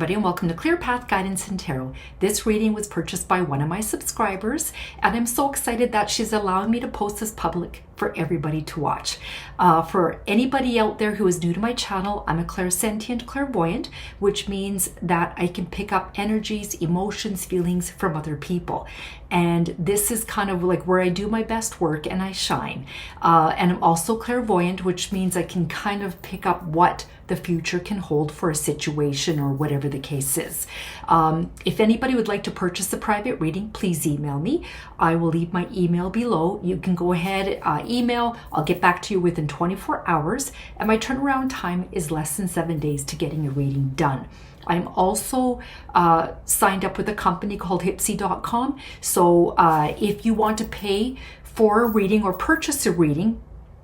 everybody, and welcome to Clear Path Guidance and Tarot. This reading was purchased by one of my subscribers, and I'm so excited that she's allowing me to post this public for everybody to watch. For anybody out there who is new to my channel, I'm a clairsentient clairvoyant, which means that I can pick up energies, emotions, feelings from other people. And this is kind of like where I do my best work and I shine. And I'm also clairvoyant, which means I can kind of pick up what the future can hold for a situation or whatever the case is. If anybody would like to purchase a private reading, please email me. I will leave my email below. You can go ahead, email. I'll get back to you within 24 hours. And my turnaround time is less than 7 days to getting a reading done. I'm also signed up with a company called Hipsy.com. So if you want to pay for a reading or purchase a reading,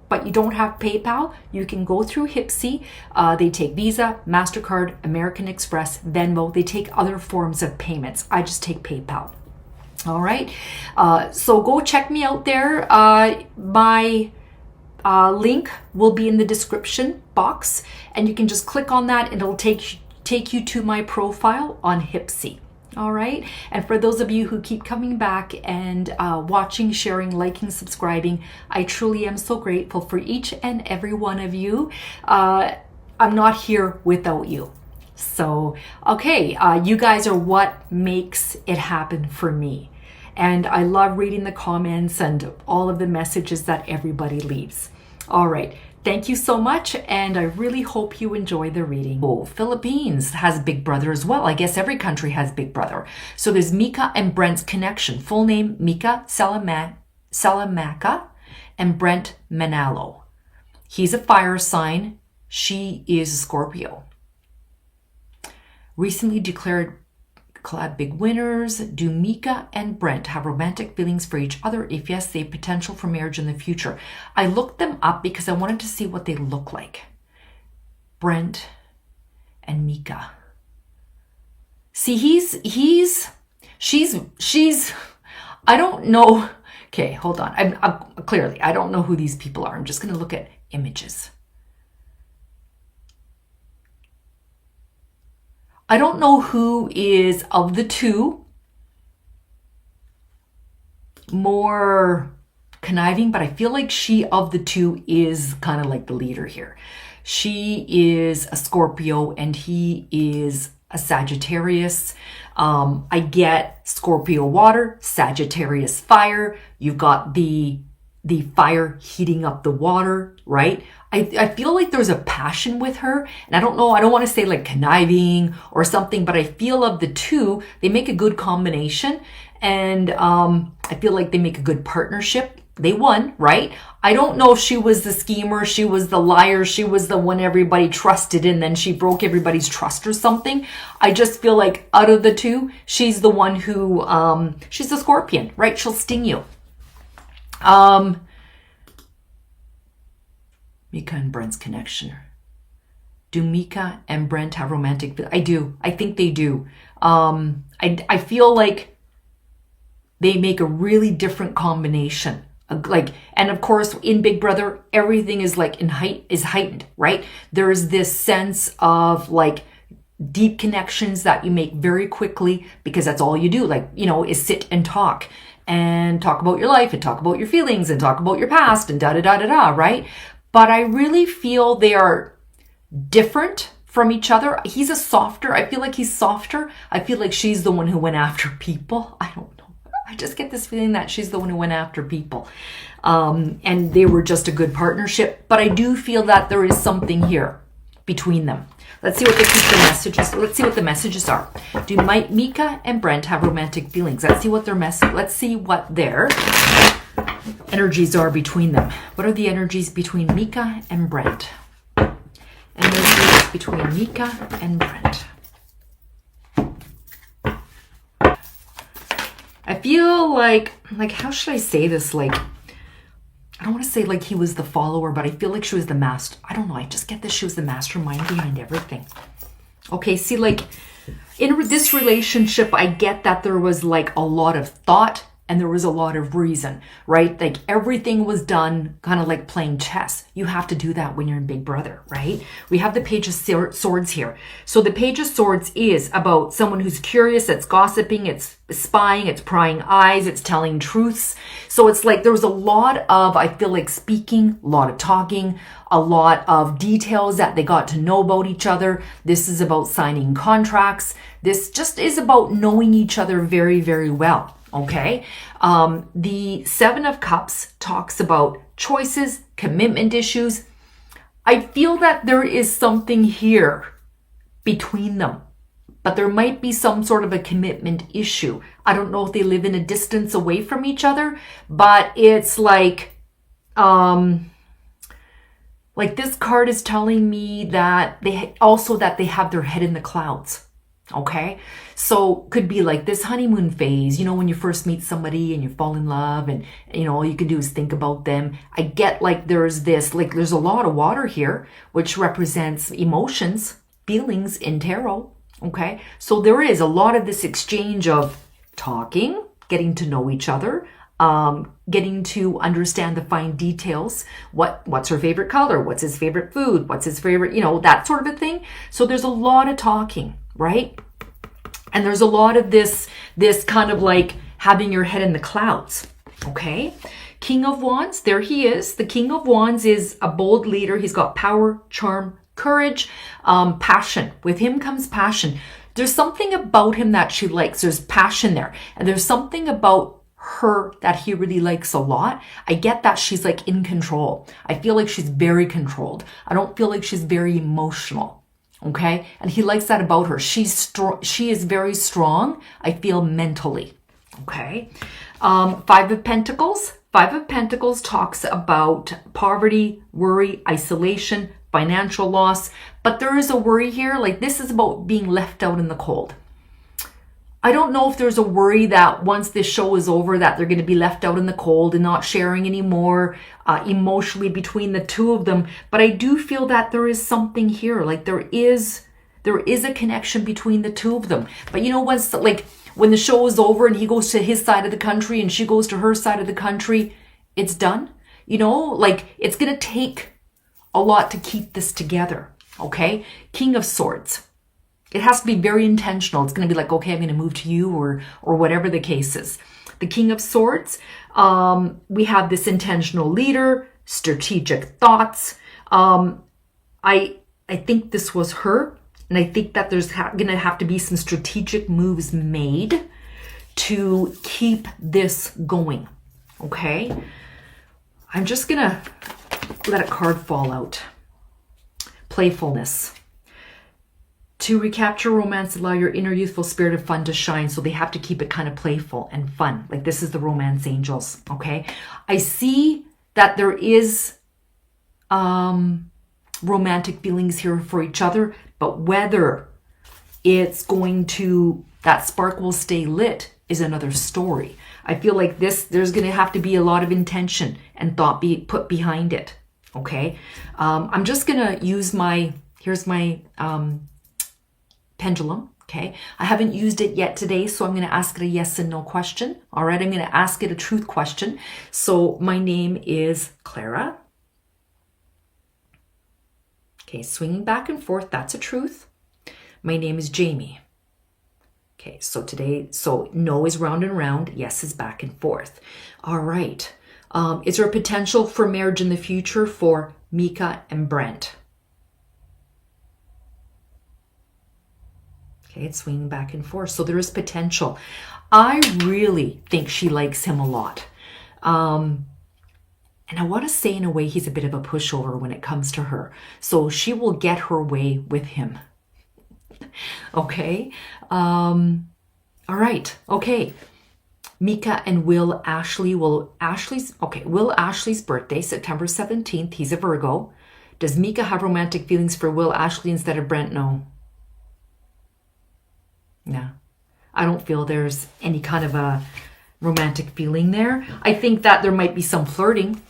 but you don't have PayPal, you can go through Hipsy. They take Visa, MasterCard, American Express, Venmo. They take other forms of payments. I just take PayPal. All right. So go check me out there. My link will be in the description box, and you can just click on that and it'll take you to my profile on Hipsy. All right. And for those of you who keep coming back and watching, sharing, liking, subscribing, I truly am so grateful for each and every one of you. I'm not here without you. So, okay, you guys are what makes it happen for me. And I love reading the comments and all of the messages that everybody leaves. All right. Thank you so much, and I really hope you enjoy the reading. Oh, Philippines has Big Brother as well. I guess every country has Big Brother. So there's Mika and Brent's connection. Full name, Mika Salamaca and Brent Manalo. He's a fire sign. She is a Scorpio. Recently declared collab big winners. Do Mika and Brent have romantic feelings for each other? If yes, they have potential for marriage in the future. I looked them up because I wanted to see what they look like. Brent and Mika. See, she's, I don't know. Okay, hold on. I'm clearly, I don't know who these people are. I'm just going to look at images. I don't know who is, of the two, more conniving, but I feel like she, of the two, is kind of like the leader here. She is a Scorpio and he is a Sagittarius. I get Scorpio water, Sagittarius fire. You've got the fire heating up the water, right? I feel like there's a passion with her, and I don't know, I don't want to say like conniving or something, but I feel of the two, they make a good combination, and I feel like they make a good partnership. They won, right? I don't know if she was the schemer, she was the liar, she was the one everybody trusted, and then she broke everybody's trust or something. I just feel like out of the two, she's the one who, she's a Scorpion, right? She'll sting you. Mika and Brent's connection. Do Mika and Brent have romantic? I do. I think they do. I feel like they make a really different combination. And of course, in Big Brother, everything is like is heightened, right? There is this sense of like deep connections that you make very quickly because that's all you do. Like, you know, is sit and talk about your life and talk about your feelings and talk about your past and da-da-da-da-da, right? But I really feel they are different from each other. He's a softer. I feel like he's softer. I feel like she's the one who went after people. I don't know. I just get this feeling that she's the one who went after people. And they were just a good partnership. But I do feel that there is something here between them. Let's see what the messages. Let's see what the messages are. Do Mika and Brent have romantic feelings? Let's see what their Let's see what their energies are between them. What are the energies between Mika and Brent? Energies between Mika and Brent. I feel like how should I say this? Like, I don't want to say like he was the follower, but I feel like she was the master. I don't know. I just get that she was the mastermind behind everything. Okay, see, like in this relationship, I get that there was like a lot of thought and there was a lot of reason, right? Like everything was done kind of like playing chess. You have to do that when you're in Big Brother, right? We have the Page of Swords here. So the Page of Swords is about someone who's curious, it's gossiping, it's spying, it's prying eyes, it's telling truths. So it's like there was a lot of, I feel like, speaking, a lot of talking, a lot of details that they got to know about each other. This is about signing contracts. This just is about knowing each other very, very well. Okay. The Seven of Cups talks about choices, commitment issues. I feel that there is something here between them, but there might be some sort of a commitment issue. I don't know if they live in a distance away from each other, but it's like this card is telling me that they have their head in the clouds. Okay, so could be like this honeymoon phase, when you first meet somebody and you fall in love and, all you can do is think about them. I get like there's a lot of water here, which represents emotions, feelings in tarot. Okay, so there is a lot of this exchange of talking, getting to know each other, getting to understand the fine details. What's her favorite color? What's his favorite food? What's his favorite, that sort of a thing. So there's a lot of talking, right? And there's a lot of this kind of like having your head in the clouds. Okay. King of Wands, there he is. The King of Wands is a bold leader. He's got power, charm, courage, passion. With him comes passion. There's something about him that she likes. There's passion there. And there's something about her that he really likes a lot. I get that she's like in control. I feel like she's very controlled. I don't feel like she's very emotional. Okay. And he likes that about her. She's strong. She is very strong. I feel mentally. Okay. Five of Pentacles. Five of Pentacles talks about poverty, worry, isolation, financial loss. But there is a worry here. Like this is about being left out in the cold. I don't know if there's a worry that once this show is over that they're going to be left out in the cold and not sharing anymore emotionally between the two of them. But I do feel that there is something here. Like there is a connection between the two of them. But once when the show is over and he goes to his side of the country and she goes to her side of the country, it's done. It's going to take a lot to keep this together. Okay. King of Swords. It has to be very intentional. It's going to be like, okay, I'm going to move to you or whatever the case is. The King of Swords, we have this intentional leader, strategic thoughts. I think this was her. And I think that there's going to have to be some strategic moves made to keep this going. Okay. I'm just going to let a card fall out. Playfulness. To recapture romance, allow your inner youthful spirit of fun to shine. So they have to keep it kind of playful and fun. Like this is the romance angels. Okay. I see that there is romantic feelings here for each other, but whether it's going to, that spark will stay lit is another story. I feel like there's going to have to be a lot of intention and thought be put behind it. Okay. I'm just going to use here's my, pendulum. Okay. I haven't used it yet today, so I'm going to ask it a yes and no question. All right. I'm going to ask it a truth question. So my name is Clara. Okay. Swinging back and forth. That's a truth. My name is Jamie. Okay. So no is round and round. Yes is back and forth. All right. Is there a potential for marriage in the future for Mika and Brent? Okay, it's swinging back and forth. So there is potential. I really think she likes him a lot. And I want to say in a way he's a bit of a pushover when it comes to her. So she will get her way with him. Okay. All right. Okay. Mika and Will Ashley's birthday, September 17th. He's a Virgo. Does Mika have romantic feelings for Will Ashley instead of Brent? No. No, I don't feel there's any kind of a romantic feeling there. I think that there might be some flirting,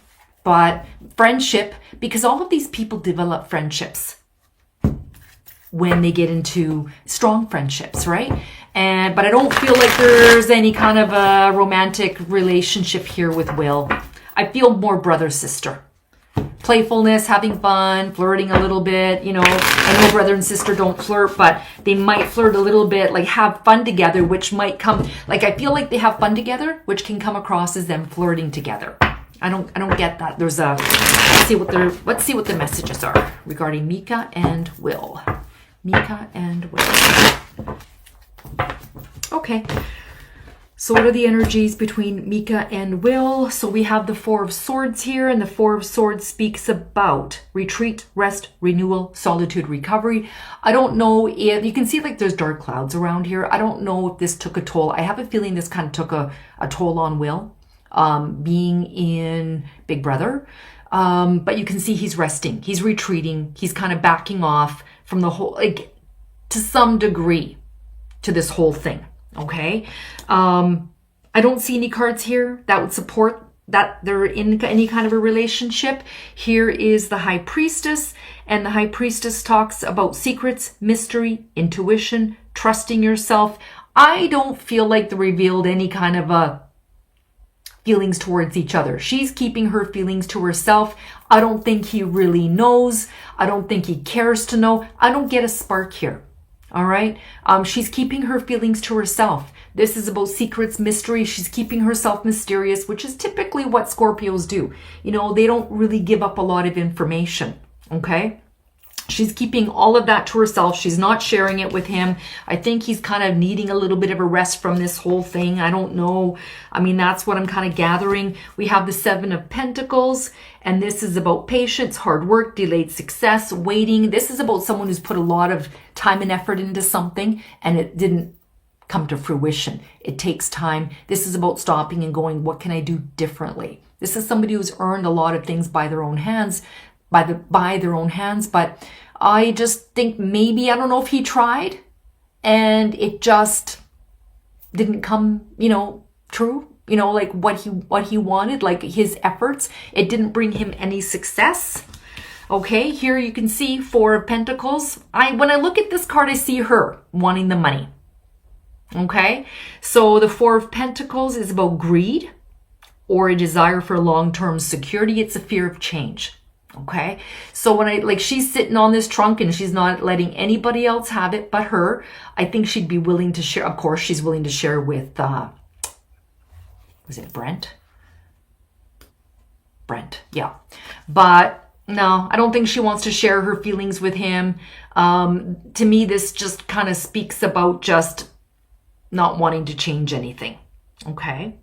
but friendship, because all of these people develop friendships when they get into strong friendships, right? But I don't feel like there's any kind of a romantic relationship here with Will. I feel more brother-sister. Playfulness, having fun, flirting a little bit. You know, I know brother and sister don't flirt, but they might flirt a little bit, like have fun together, which might come, like I feel like they have fun together, which can come across as them flirting together. I don't get that. There's a, let's see what the messages are regarding Mika and Will. Mika and Will. Okay. So what are the energies between Mika and Will? So we have the Four of Swords here, and the Four of Swords speaks about retreat, rest, renewal, solitude, recovery. I don't know if, you can see like there's dark clouds around here. I don't know if this took a toll. I have a feeling this kind of took a toll on Will, being in Big Brother. But you can see he's resting, he's retreating, he's kind of backing off from the whole, like to some degree, to this whole thing. Okay. I don't see any cards here that would support that they're in any kind of a relationship. Here is the High Priestess, and the High Priestess talks about secrets, mystery, intuition, trusting yourself. I don't feel like they revealed any kind of feelings towards each other. She's keeping her feelings to herself. I don't think he really knows. I don't think he cares to know. I don't get a spark here. All right. She's keeping her feelings to herself. This is about secrets, mystery. She's keeping herself mysterious, which is typically what Scorpios do. You know, they don't really give up a lot of information. Okay. She's keeping all of that to herself. She's not sharing it with him. I think he's kind of needing a little bit of a rest from this whole thing. I don't know. I mean, that's what I'm kind of gathering. We have the Seven of Pentacles, and this is about patience, hard work, delayed success, waiting. This is about someone who's put a lot of time and effort into something, and it didn't come to fruition. It takes time. This is about stopping and going, what can I do differently? This is somebody who's earned a lot of things by their own hands, by their own hands, but I just think maybe, I don't know if he tried and it just didn't come, you know, true, you know, like what he wanted, like his efforts, it didn't bring him any success. Okay, here you can see Four of Pentacles. When I look at this card, I see her wanting the money. Okay, so the Four of Pentacles is about greed or a desire for long-term security. It's a fear of change. Okay, so when she's sitting on this trunk and she's not letting anybody else have it but her, I think she'd be willing to share. Of course, she's willing to share with, was it Brent? Brent, yeah. But no, I don't think she wants to share her feelings with him. To me, this just kind of speaks about just not wanting to change anything. Okay,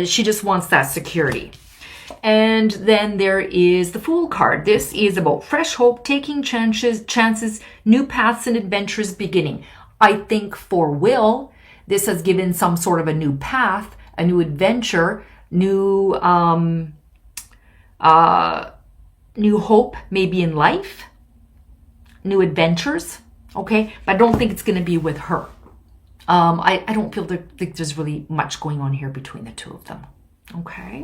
she just wants that security. And then there is the Fool card. This is about fresh hope, taking chances, new paths and adventures beginning. I think for Will, this has given some sort of a new path, a new adventure, new hope maybe in life, new adventures. Okay, but I don't think it's going to be with her. I don't think there's really much going on here between the two of them. Okay.